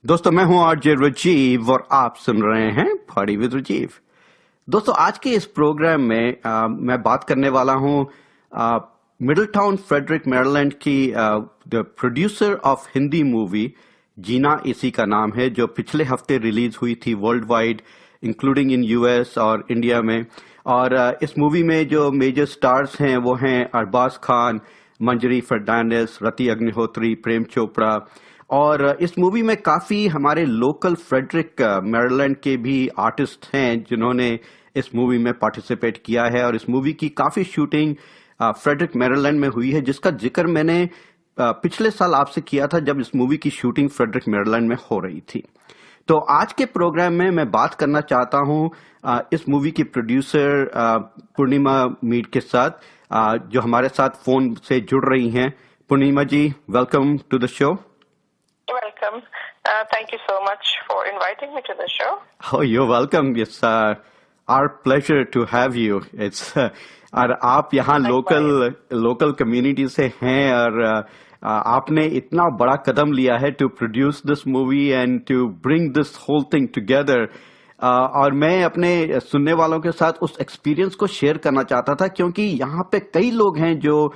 दोस्तों मैं हूं आरजे राजीव और आप सुन रहे हैं पार्टी विद राजीव। दोस्तों आज के इस प्रोग्राम में मैं बात करने वाला हूं मिडिल टाउन फ्रेडरिक मैरीलैंड की the producer of Hindi movie Jeena इसी का नाम है, जो पिछले हफ्ते रिलीज हुई थी world wide including in US और इंडिया में। और इस मूवी में जो मेजर स्टार्स हैं वो हैं अरबाज खान, मंजरी फर्नांडिस, रति अग्निहोत्री, प्रेम चोपड़ा। और इस मूवी में काफी हमारे लोकल फ्रेडरिक मैरीलैंड के भी आर्टिस्ट हैं जिन्होंने इस मूवी में पार्टिसिपेट किया है। और इस मूवी की काफी शूटिंग फ्रेडरिक मैरीलैंड में हुई है, जिसका जिक्र मैंने पिछले साल आपसे किया था जब इस मूवी की शूटिंग फ्रेडरिक मैरीलैंड में हो रही थी। तो आज के प्रोग्राम में मैं बात करना चाहता हूं इस मूवी की प्रोड्यूसर पूर्णिमा मीड के साथ, जो हमारे साथ फोन से जुड़ रही हैं। Purnima ji, welcome to the show. Welcome. Thank you so much for inviting me to the show. Oh, you're welcome. It's our pleasure to have you. It's और आप यहाँ लोकल कम्युनिटी से हैं और आपने इतना बड़ा कदम लिया है to produce this movie and to bring this whole thing together. और मैं अपने सुनने वालों के साथ उस एक्सपीरियंस को शेयर करना चाहता था, क्योंकि यहाँ पे कई लोग हैं जो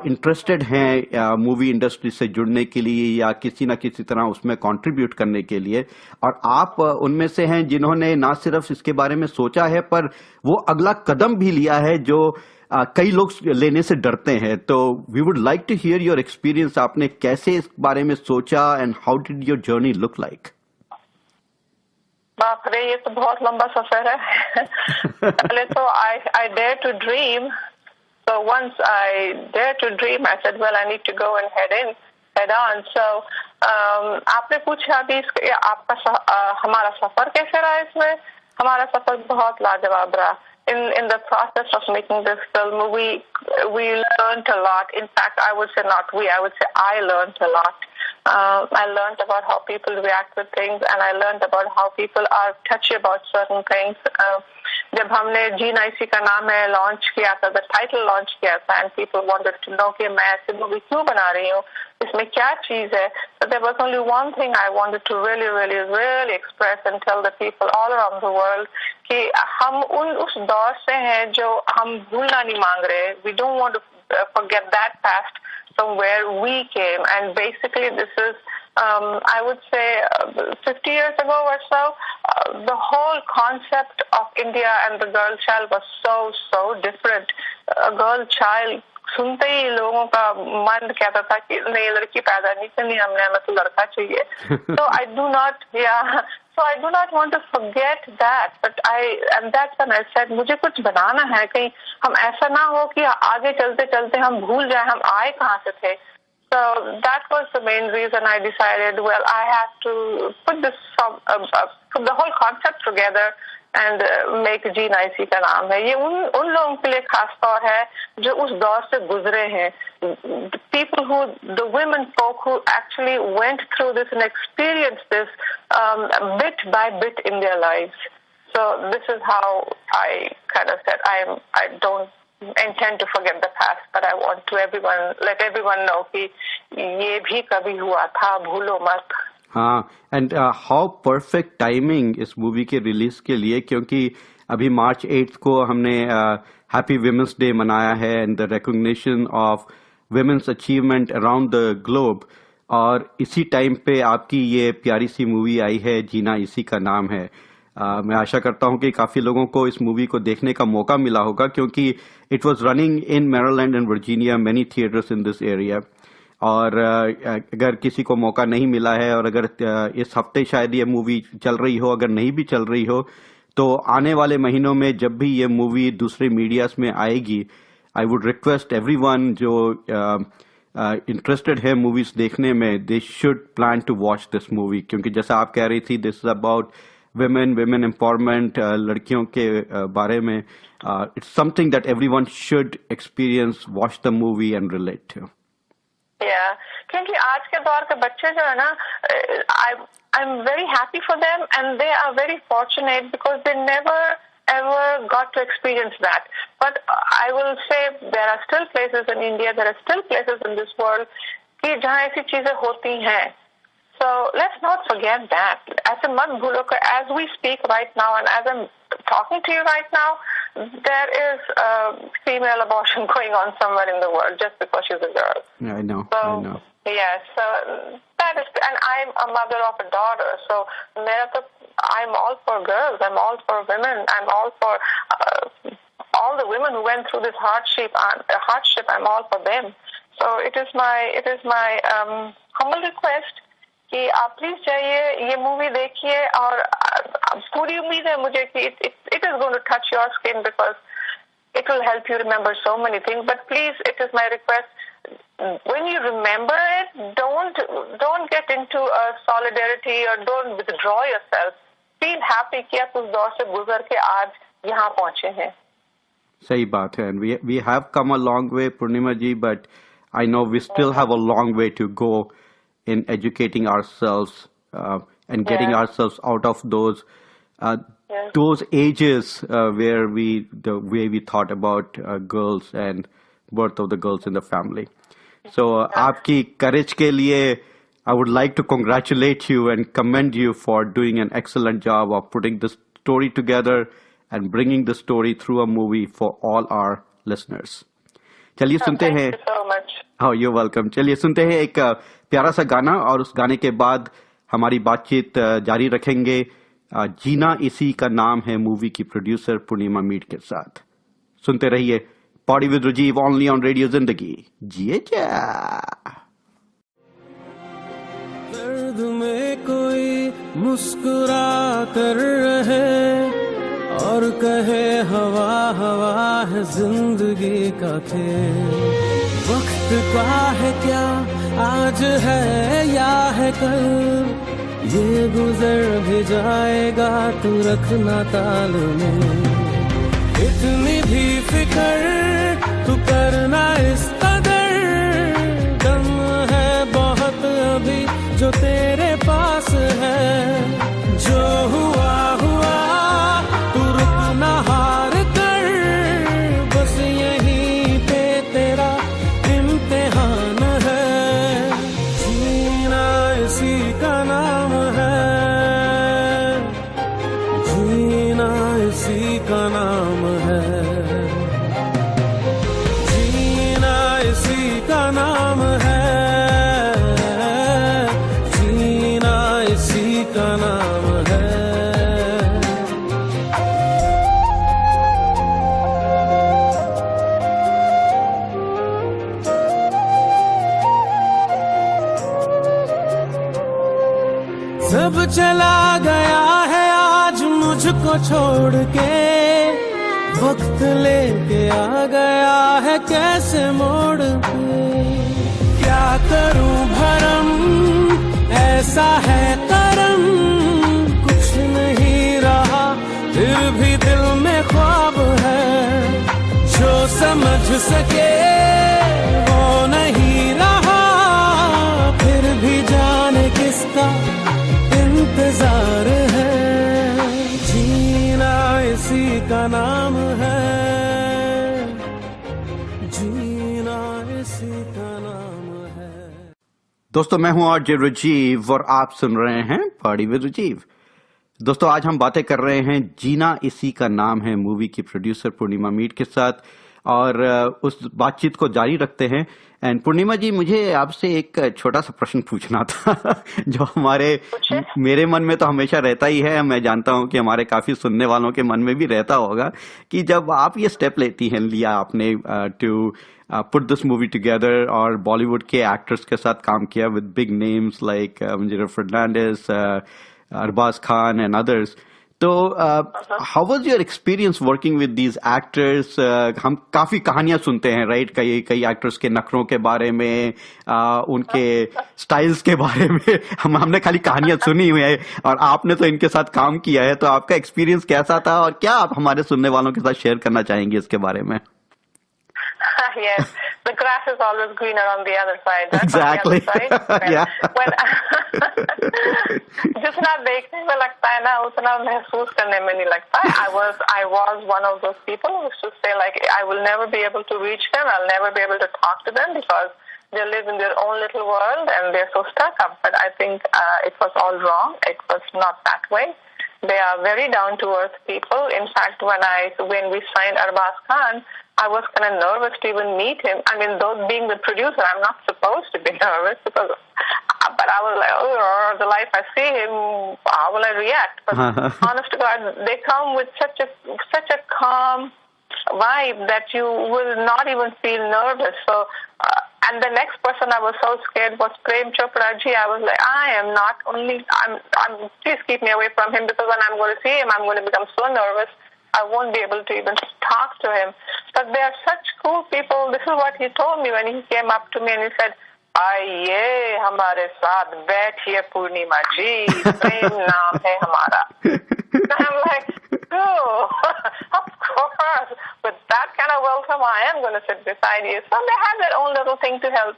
इंटरेस्टेड हैं मूवी इंडस्ट्री से जुड़ने के लिए या किसी न किसी तरह उसमें कंट्रीब्यूट करने के लिए। और आप उनमें से हैं जिन्होंने ना सिर्फ इसके बारे में सोचा है पर वो अगला कदम भी लिया है जो कई लोग लेने से डरते हैं। तो we would like to hear your experience. आपने कैसे इस बारे में सोचा and how did your journey look like? बाप रे, ये तो बहुत लंबा सफर है। पहले तो I dare to dream. So once I dared to dream, I said, well, I need to go and head on. So आपने पूछा अभी हमारा सफर कैसे रहा इसमें? हमारा सफर बहुत लाजवाब रहा. In the process of making this film, we learned a lot. In fact, I would say not we. I would say I learned a lot. I learned about how people react with things, and I learned about how people are touchy about certain things. जब हमने जीना इसी का नाम है launch किया था, the title launch किया था, and people wanted to know कि मैं ऐसी मूवी क्यों बना रही हूँ, इसमें क्या चीज है. But there was only one thing I wanted to really express and tell the people all around the world कि हम उस दौर से हैं जो हम भूलना नहीं मांग रहे. We don't want to forget that past from where we came, and basically this is I would say 50 years ago or so, the whole concept of India and the girl child was so different. A girl child सुनते ही लोगों का मन कहता था कि नहीं, लड़की पैदा नहीं करनी हमने, हमें तो लड़का चाहिए. So I do not want to forget that, but and that's when I said मुझे कुछ बनाना है, कहीं हम ऐसा ना हो कि आगे चलते चलते हम भूल जाए हम आए कहाँ से थे. So that was the main reason I decided, well, I have to put the whole concept together and make जीना इसी का नाम है. ये उन लोगों के लिए खास तौर है जो उस दौर से गुजरे हैं. The women folk who actually went through this and experienced this bit by bit in their lives. So this is how I kind of said I don't intend to forget the past, but I want to let everyone know कि ये भी कभी हुआ था, भूलो मत. हाँ, and how perfect timing इस मूवी के रिलीज के लिए, क्योंकि अभी मार्च 8 को हमने हैप्पी विमेंस डे मनाया है and the recognition of women's achievement around the globe. और इसी टाइम पे आपकी ये प्यारी सी मूवी आई है, जीना इसी का नाम है. मैं आशा करता हूं कि काफी लोगों को इस मूवी को देखने का मौका मिला होगा, क्योंकि it was running in Maryland and Virginia, many theatres in this area. और अगर किसी को मौका नहीं मिला है और अगर इस हफ्ते शायद ये मूवी चल रही हो, अगर नहीं भी चल रही हो, तो आने वाले महीनों में जब भी ये मूवी दूसरे मीडियाज में आएगी, आई वुड रिक्वेस्ट एवरीवन जो इंटरेस्टेड है मूवीज देखने में, they should plan to watch this movie. क्योंकि जैसा आप कह रही थी, this is about women empowerment, लड़कियों के बारे में. It's something that everyone should experience, watch the movie and relate to. Yeah, क्योंकि आज के दौर के बच्चे जो है ना, I'm very happy for them and they are very fortunate because they never ever got to experience that. But I will say there are still places in India, there are still places in this world कि जहाँ ऐसी चीजें होती हैं. So let's not forget that. ऐसे मत भूलो कि as we speak right now and as I'm talking to you right now, there is female abortion going on somewhere in the world just because she's a girl. Yeah, I know. Yes, so that is, and I'm a mother of a daughter, so I'm all for girls, I'm all for women, I'm all for all the women who went through this hardship, I'm all for them. So it is my humble request कि आप please जाइए, ये movie देखिए, और पूरी उम्मीद है मुझे कि it is going to touch your skin because it will help you remember so many things. But please, it is my request, when you remember it, don't get into a solidarity or don't withdraw yourself. Feel happy कि आप उस दौर से गुजर के आज यहाँ पहुँचे हैं. सही बात है, and we have come a long way, Purnima ji, but I know we still have a long way to go in educating ourselves and getting ourselves out of those ages where the way we thought about girls and birth of the girls in the family. So आपकी courage के लिए I would like to congratulate you and commend you for doing an excellent job of putting this story together and bringing the story through a movie for all our listeners. चलिए सुनते हैं. Thank you so much. Oh, you're welcome. चलिए सुनते हैं एक प्यारा सा गाना, और उस गाने के बाद हमारी बातचीत जारी रखेंगे. जीना इसी का नाम है मूवी की प्रोड्यूसर पूर्णिमा मीड के साथ. सुनते रहिए party with Rajiv only on radio Zindagi. जिए जा. दर्द में कोई मुस्कुरा कर रहे और कहे हवा हवा है जिंदगी का खेल. वक्त का है क्या, आज है या है कल, ये गुजर भी जाएगा, तू रखना ताल में. इतनी भी फिक्र तू करना इस कदर, दम है बहुत अभी जो तेरे पास है. जो हुआ हुआ, तू रुकना हार कर, बस यहीं पे तेरा इम्तिहान है. जीना इसी का नाम है, जीना इसी का नाम है, जीना इसी का नाम है, जीना इसी का नाम है. सब चला गया है आज मुझको छोड़ के, वक्त लेके आ गया है कैसे मोड़ के. क्या करूं भरम, ऐसा है करम, कुछ नहीं रहा फिर भी दिल में ख्वाब है. जो समझ सके वो नहीं रहा, फिर भी जाने किसका इंतजार है. जीना इसी का नाम है, जीना इसी का नाम है. दोस्तों, मैं हूं आरजे राजीव और आप सुन रहे हैं पार्टी विद राजीव. दोस्तों, आज हम बातें कर रहे हैं जीना इसी का नाम है मूवी की प्रोड्यूसर पूर्णिमा मीड के साथ, और उस बातचीत को जारी रखते हैं. एंड पूर्णिमा जी, मुझे आपसे एक छोटा सा प्रश्न पूछना था जो मेरे मन में तो हमेशा रहता ही है. मैं जानता हूं कि हमारे काफी सुनने वालों के मन में भी रहता होगा कि जब आप ये स्टेप लिया आपने to put this movie together, और बॉलीवुड के एक्टर्स के साथ काम किया विद बिग नेम्स लाइक मंजीरा फर्नांडिस, अरबाज खान एंड अदर्स. तो how was your experience working with these actors? हम काफी कहानियां सुनते हैं, राइट? कई एक्टर्स के नखरों के बारे में, उनके स्टाइल्स के बारे में हमने खाली कहानियां सुनी हुई है, और आपने तो इनके साथ काम किया है. तो आपका एक्सपीरियंस कैसा था, और क्या आप हमारे सुनने वालों के साथ शेयर करना चाहेंगे इसके बारे में? Yes, the grass is always greener on the other side. That's Exactly. On the other side. Yeah. जितना देखने में लगता है ना, उतना महसूस करने में नहीं लगता. I was one of those people who used to say like, I will never be able to reach them. I'll never be able to talk to them because they live in their own little world and they're so stuck up. But I think it was all wrong. It was not that way. They are very down-to-earth people. In fact, when we signed Arbaz Khan, I was kind of nervous to even meet him. I mean, though being the producer, I'm not supposed to be nervous but I was like, oh, the life I see him, how will I react? But honest to God, they come with such a calm vibe that you will not even feel nervous. So, and the next person I was so scared was Prem Chopra ji. I was like, please keep me away from him, because when I'm going to see him, I'm going to become so nervous. I won't be able to even talk to him. But they are such cool people. This is what he told me when he came up to me and he said, आइए हमारे साथ बैठिए पूर्णिमा जी, प्रेम नाम है हमारा. I'm like, oh, of course. With that kind of welcome, I am going to sit beside you. So they have their own little thing to help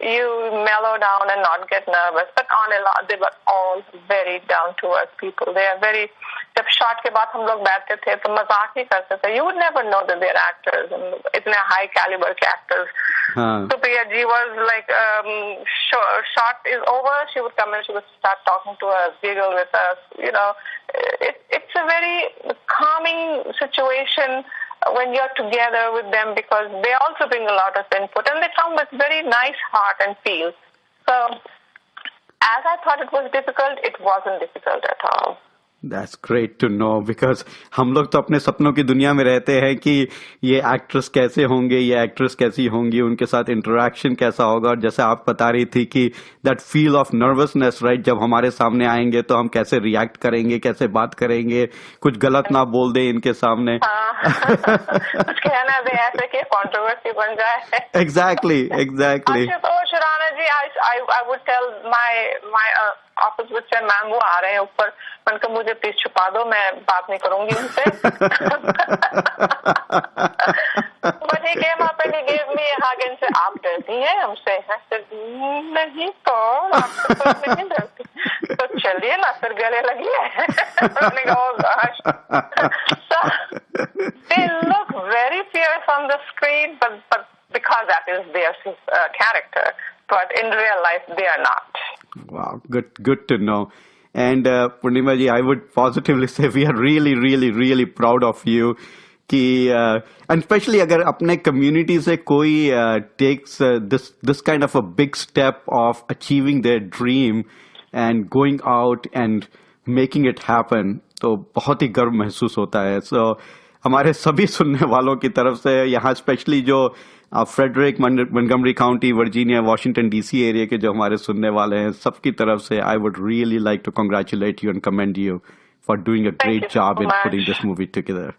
you mellow down and not get nervous. But on a lot, they were all very down-to-earth people. They are very. जब shot के बाद हम लोग बैठते थे तो मजाक ही करते थे. You would never know that they're actors. इतने high caliber के actors. Supriya ji was like, shot is over, she would come and she would start talking to us, giggle with us. You know, it's a very calming situation when you're together with them, because they also bring a lot of input and they come with very nice heart and feel. So, as I thought it was difficult, it wasn't difficult at all. That's great to know, because हम लोग तो अपने सपनों की दुनिया में रहते हैं कि ये एक्ट्रेस कैसे होंगे, ये एक्ट्रेस कैसी होंगी, उनके साथ इंटरेक्शन कैसा होगा. और जैसे आप बता रही थी कि that feel of nervousness, right, जब हमारे सामने आएंगे तो हम कैसे रिएक्ट करेंगे, कैसे बात करेंगे, कुछ गलत ना बोल दे इनके सामने. कुछ कहना दे ऐसे कि कंट्रोवर्सी बन जाए. Exactly. Ashutosh Rana ji, I would tell my office with से मैम वो आ रहे हैं ऊपर, मैंने कहा मुझे प्लीज छुपा दो, मैं बात नहीं करूंगी उनसे. But he came up and he gave me a hug and said, आप डरती हैं हमसे? I said, नहीं तो, आपसे तो नहीं डरती. तो चलिए ना, फिर गले लगिए. मैंने कहा, oh gosh. So they look very fierce on the screen, but because that is their character. But in real life, they are not. Wow, good to know. And Purnima ji, I would positively say we are really, really, really proud of you. And especially अगर अपने community से कोई takes this kind of a big step of achieving their dream and going out and making it happen, तो बहुत ही गर्व महसूस होता है. So हमारे सभी सुनने वालों की तरफ से यहाँ स्पेशली जो Frederick, Montgomery County, Virginia, Washington DC area के जो हमारे सुनने वाले हैं, सबकी तरफ से I would really like to congratulate you and commend you for doing a great job in putting this movie together.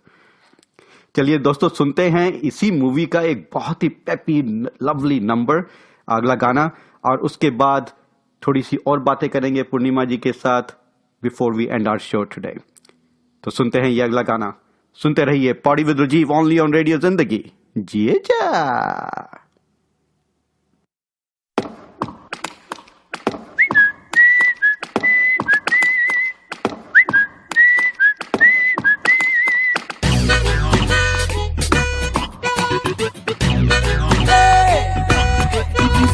चलिए दोस्तों, सुनते हैं इसी मूवी का एक बहुत ही पेपी लवली नंबर, अगला गाना, और उसके बाद थोड़ी सी और बातें करेंगे पूर्णिमा जी के साथ before we end our show today. तो सुनते हैं ये अगला गाना. सुनते रहिए party with Rajiv only on radio Zindagi. जिए जा.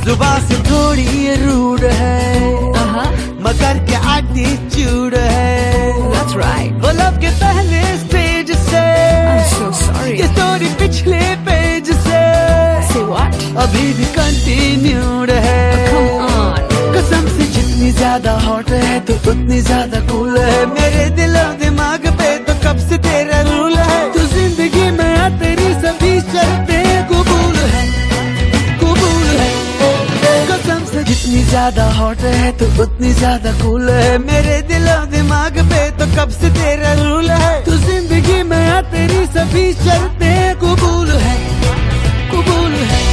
जुबान से थोड़ी ये रूड है, मगर के एटीट्यूड है. That's right. वो लब के पहले स्टेज से, I'm so sorry. ये स्टोरी पिछले पेज से, Say what? अभी भी कंटिन्यूड है. Come on. कसम से जितनी ज्यादा हॉट है तो उतनी ज्यादा कूल है. मेरे दिल और दिमाग पे तो कब से तेरा रूल है. तू जिंदगी में आ, तेरी सभी शर्तें कबूल है, कबूल है. कसम से जितनी ज्यादा हॉट है तो उतनी ज्यादा कूल है. मेरे दिल और दिमाग पे तो कब से तेरा रूल है. तू जिंदगी में आ, तेरी सभी शर्तें कबूल है, कबूल है.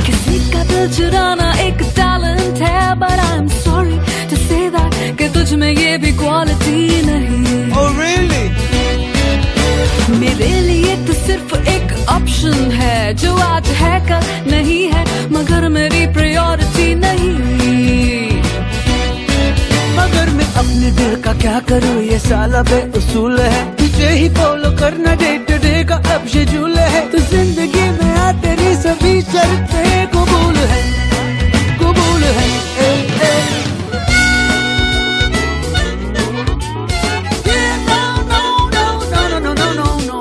किसी का दिल चुराना एक टैलेंट है, but I'm sorry to say that कि तुझ में ये भी क्वालिटी नहीं. Oh really? मेरे लिए तो सिर्फ एक ऑप्शन है, जो आज है कल नहीं है, मगर मेरी प्रायोरिटी नहीं. नहीं। मगर मैं अपने दिल का क्या करूँ, ये साला बेउसूल है। तुझे ही फॉलो करना डे टू डे का अब शेड्यूल है। तो जिंदगी में आ तेरी सभी शर्तें कबूल है, कबूल है। ए, ए। Yeah, no, no, no, no, no, no, no, no, no.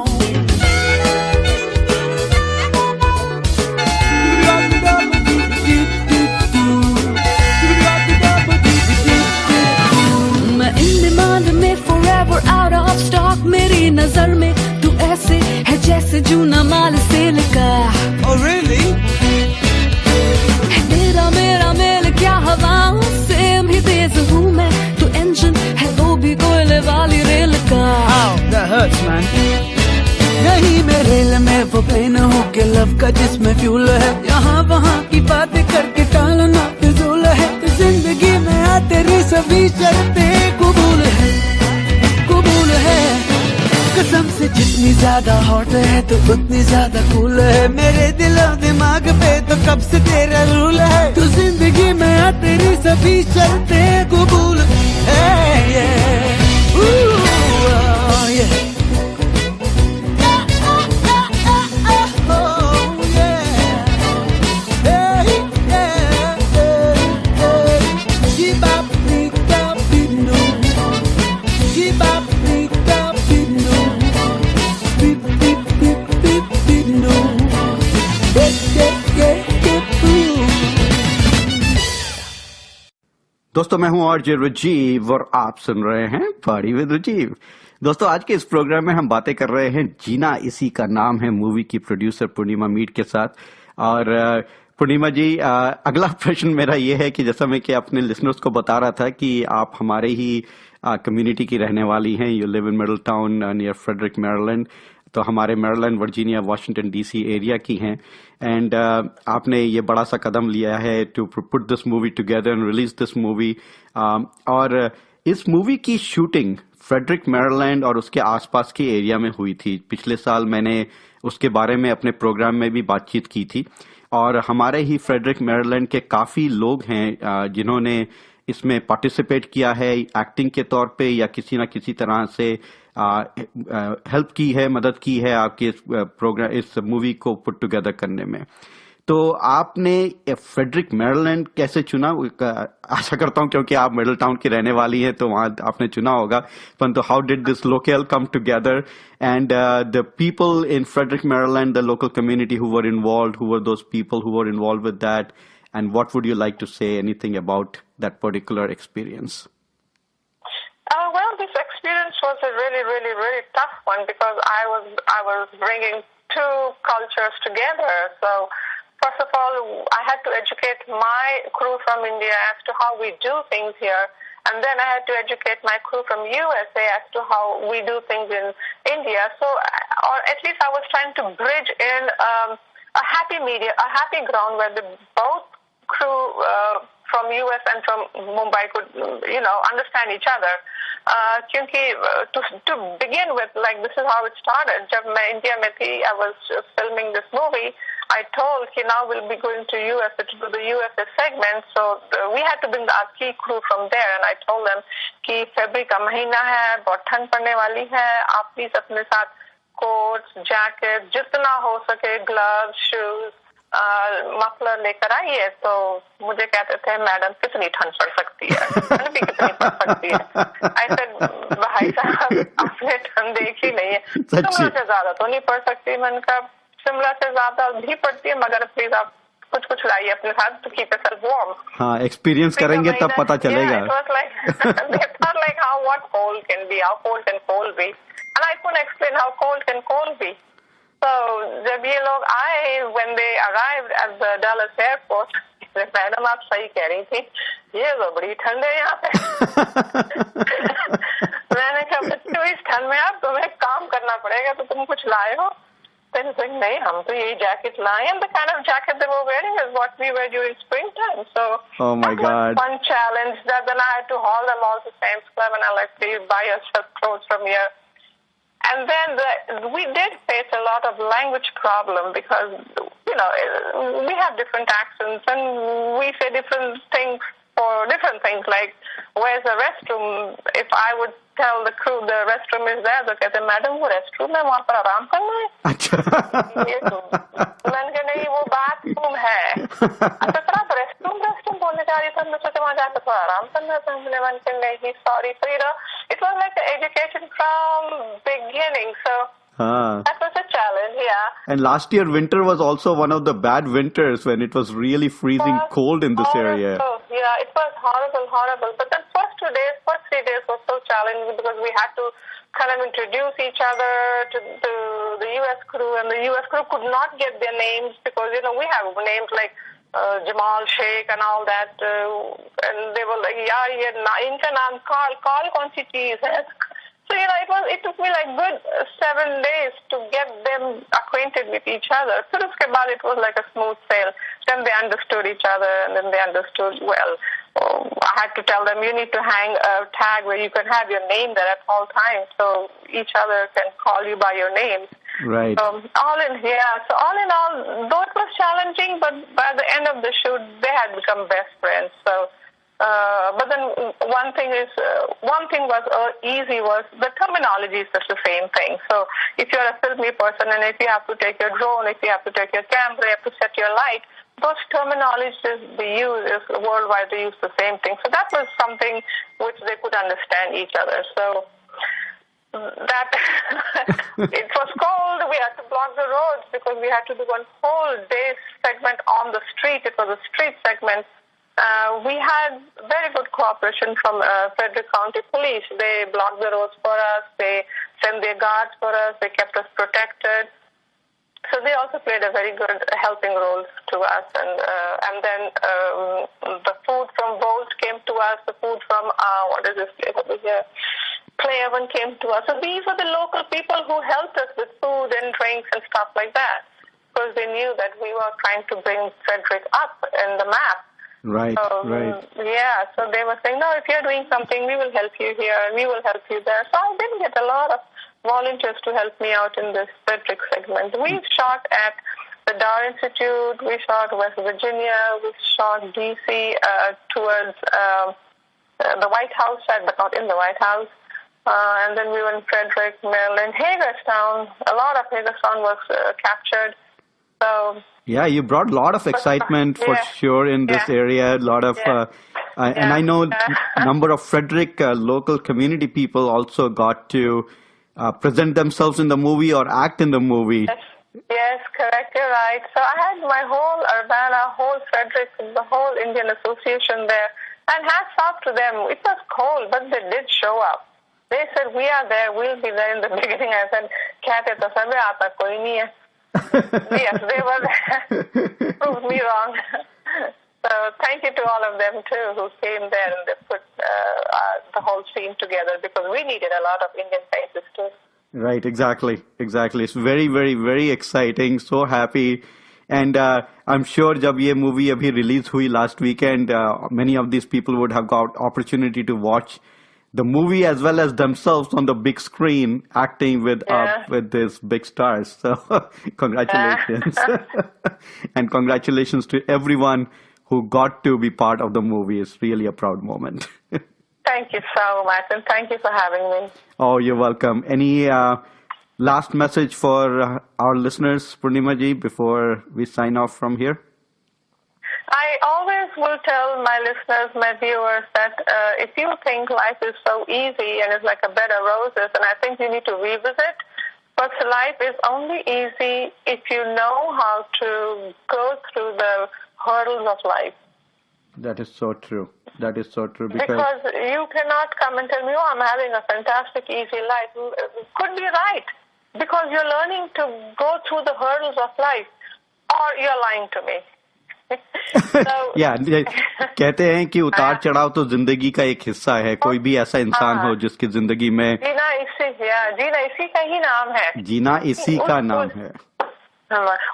मैं इन डिमांड में forever out of stock, मेरी नजर में तू ऐसे है जैसे जूना माल सेल का। Oh really? है तेरा मेरा मेल क्या हवाओं से भी तेज हूँ मैं, तू इंजन है वो भी कोयले वाली रेल का। Ow, that hurts, man. नहीं मैं रेल में वो प्लेन हूँ के लव का जिसमें फ्यूल है। यहाँ वहाँ की बातें करके टालना फिजूल है। तो जिंदगी में आ तेरी सभी शर्तें कबूल है, कबूल है। कसम से जितनी ज्यादा हॉट है तो उतनी ज्यादा कूल है। मेरे दिल और दिमाग पे तो कब से तेरा रूल है। तो जिंदगी में आ तेरी सभी शर्तें कबूल है। Yeah. Ooh, oh, yeah. दोस्तों मैं हूं आरजे राजीव और आप सुन रहे हैं पार्टी विद राजीव। दोस्तों आज के इस प्रोग्राम में हम बातें कर रहे हैं जीना इसी का नाम है मूवी की प्रोड्यूसर पूर्णिमा मीड के साथ। और पूर्णिमा जी, अगला प्रश्न मेरा ये है कि जैसा मैं कि अपने लिसनर्स को बता रहा था कि आप हमारे ही कम्युनिटी की रहने वाली हैं। You live in Middletown near Frederick Maryland, तो हमारे Maryland Virginia Washington DC area की हैं। एंड आपने ये बड़ा सा कदम लिया है to put this movie together and release this movie. और इस मूवी की शूटिंग फ्रेडरिक मैरीलैंड और उसके आसपास के एरिया में हुई थी। पिछले साल मैंने उसके बारे में अपने प्रोग्राम में भी बातचीत की थी। और हमारे ही फ्रेडरिक मैरीलैंड के काफ़ी लोग हैं जिन्होंने इसमें पार्टिसिपेट किया है एक्टिंग के तौर पे या किसी ना किसी तरह से हेल्प की है, मदद की है आपके इस प्रोग्राम, इस मूवी को पुट टुगेदर करने में। तो आपने फ्रेडरिक मैरीलैंड कैसे चुना? आशा करता हूं क्योंकि आप मिडल टाउन की रहने वाली हैं तो वहां आपने चुना होगा, परंतु how did this local come together and the people in Frederick Maryland, the local community who were involved, who were those people who were involved with that, and what would you like to say anything about that particular experience? Well, this experience was a really, really, really tough one because I was bringing two cultures together. So, first of all, I had to educate my crew from India as to how we do things here, and then I had to educate my crew from USA as to how we do things in India. So, or at least I was trying to bridge in a happy ground where both crew from US and from Mumbai could, understand each other. क्योंकि to begin with, like this is how it started. जब मैं India में थी, I was filming this movie. I told कि now we'll be going to US to do the USA segment, so we had to bring our key crew from there. And I told them कि फरवरी का महीना है, बहुत ठंड पड़ने वाली है, आप प्लीज अपने साथ कोट्स, जैकेट, जितना हो सके, ग्लव्स, शूज, मफलर लेकर आइए। तो मुझे कहते थे मैडम कितनी ठंड पड़ सकती है, ठंड भी कितनी पड़ सकती है। ऐसे भाई साहब आपने ठंड देखी नहीं है, शिमला से ज्यादा तो नहीं पड़ सकती। मैंने कहा शिमला से ज्यादा भी पड़ती है, मगर प्लीज आप कुछ कुछ लाइए अपने साथ to keep yourself warm. हाँ, एक्सपीरियंस करेंगे तब पता चलेगा। Yeah, it was like they thought like what cold can be, how cold can cold be, and I couldn't explain how cold can cold be. So जब ये लोग आए, when they arrived at the Dallas airport, madam आप सही कह रही थी, ये तो बड़ी ठंड है यहाँ पे। मैंने कहा बच्चों इस ठंड में आप तुम्हें काम करना पड़ेगा, तो तुम कुछ लाए हो? Then he's like, नहीं हम तो यही jacket लाए, and the kind of jacket they were wearing is what we wear during springtime. So oh my that God, was a fun challenge. That then I had to haul them all to Sam's Club, and I like, please buy yourself clothes from here. And then we did face a lot of language problem because we have different accents and we say different things for different things. Like, where's the restroom? If I would tell the crew the restroom is there, तो कहते madam वो restroom है, वहाँ पर आराम करना है. अच्छा. मैंने कहा नहीं वो बाथरूम है. अच्छा तरह तो restroom बोलने जा रही थी. मैं सोचा वहाँ जाकर थोड़ा आराम करना था. मैंने कहा नहीं sorry. So it was like an education from beginning. So that was a challenge, yeah. And last year winter was also one of the bad winters when it was really freezing cold in this area. Yeah, it was horrible. But the first 3 days was so challenging because we had to kind of introduce each other to the U.S. crew, and the U.S. crew could not get their names because, we have names like Jamal Sheikh and all that, and they were like, yeah, inka naam call kaun si cheez hai. So, it took me like good 7 days to get them acquainted with each other. So, it was like a smooth sail. Then they understood each other, and then they understood, well, I had to tell them, you need to hang a tag where you can have your name there at all times, so each other can call you by your name. Right. All in all, though it was challenging, but by the end of the shoot, they had become best friends. So, but then one thing was easy was the terminology is just the same thing. So if you're a filmy person and if you have to take your drone, if you have to take your camera, you have to set your light, those terminologies they use is worldwide, they use the same thing. So that was something which they could understand each other. So that it was cold. We had to block the roads because we had to do one whole day segment on the street. It was a street segment. We had very good cooperation from Frederick County Police. They blocked the roads for us. They sent their guards for us. They kept us protected. So they also played a very good helping role to us. And then the food from Bolt came to us. The food from what is this place over here? Clairvon came to us. So these were the local people who helped us with food and drinks and stuff like that, because they knew that we were trying to bring Frederick up in the map. Right, right. Yeah, so they were saying, no, if you're doing something, we will help you here, we will help you there. So I did get a lot of volunteers to help me out in this Frederick segment. We shot at the Dar Institute, we shot West Virginia, we shot D.C. Towards the White House side, but not in the White House. And then we were in Frederick, Maryland, Hagerstown. A lot of Hagerstown was captured. So yeah, you brought a lot of excitement for sure in this area. A lot of, and I know number of Frederick local community people also got to present themselves in the movie or act in the movie. Yes, correct. You're right. So I had my whole Urbana, whole Frederick, the whole Indian Association there, and hats off to them. It was cold, but they did show up. They said, we are there, we'll be there. In the beginning, I said, "Kya to sabhi aata koi nahi hai." Yes, they were there. Proved me wrong. So thank you to all of them too who came there and they put the whole scene together, because we needed a lot of Indian faces too. Right, exactly. It's very, very, very exciting. So happy. And I'm sure जब ये movie अभी release हुई last weekend, many of these people would have got opportunity to watch the movie as well as themselves on the big screen acting with these big stars. So congratulations. And congratulations to everyone who got to be part of the movie. It's really a proud moment. Thank you so much, and thank you for having me. Oh, you're welcome. Any last message for our listeners, Purnima ji, before we sign off from here? I always will tell my listeners, my viewers, that if you think life is so easy and it's like a bed of roses, and I think you need to revisit, but life is only easy if you know how to go through the hurdles of life. That is so true. That is so true. Because you cannot come and tell me, oh, I'm having a fantastic, easy life. It could be right, because you're learning to go through the hurdles of life, or you're lying to me. कहते हैं कि उतार चढ़ाव तो जिंदगी का एक हिस्सा है. कोई भी ऐसा इंसान हो जिसकी जिंदगी में जीना इसी का ही नाम है. जीना इसी का नाम है.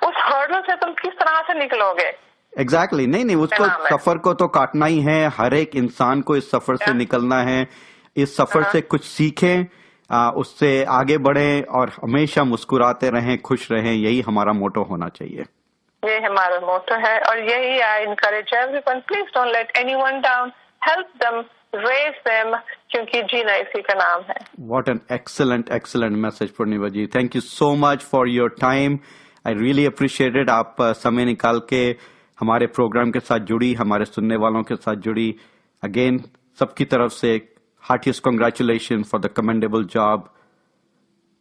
उस हर्डल से तुम किस तरह से निकलोगे? एग्जैक्टली नहीं उसको सफर को तो काटना ही है. हर एक इंसान को इस सफर से निकलना है. इस सफर से कुछ सीखें, उससे आगे बढ़ें और हमेशा मुस्कुराते रहें, खुश रहें. यही हमारा मोटो होना चाहिए. ये हमारा मोटो है और यही I encourage everyone, please don't let anyone down, help them, raise them, क्योंकि जीना इसी का नाम है. What an excellent message Purnima ji. Thank you so much for your time. I really appreciate it. आप समय निकाल के हमारे प्रोग्राम के साथ जुड़ी, हमारे सुनने वालों के साथ जुड़ी. अगेन सबकी तरफ से heartiest congratulation for the commendable job.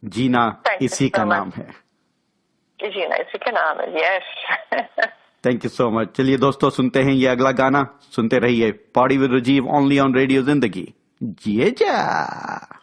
जीना इसी का नाम है. जीना इसी का नाम है. Yes. Thank you so much. चलिए दोस्तों, सुनते हैं ये अगला गाना. सुनते रहिए party with Rajiv, only on radio Zindagi. जिए जा.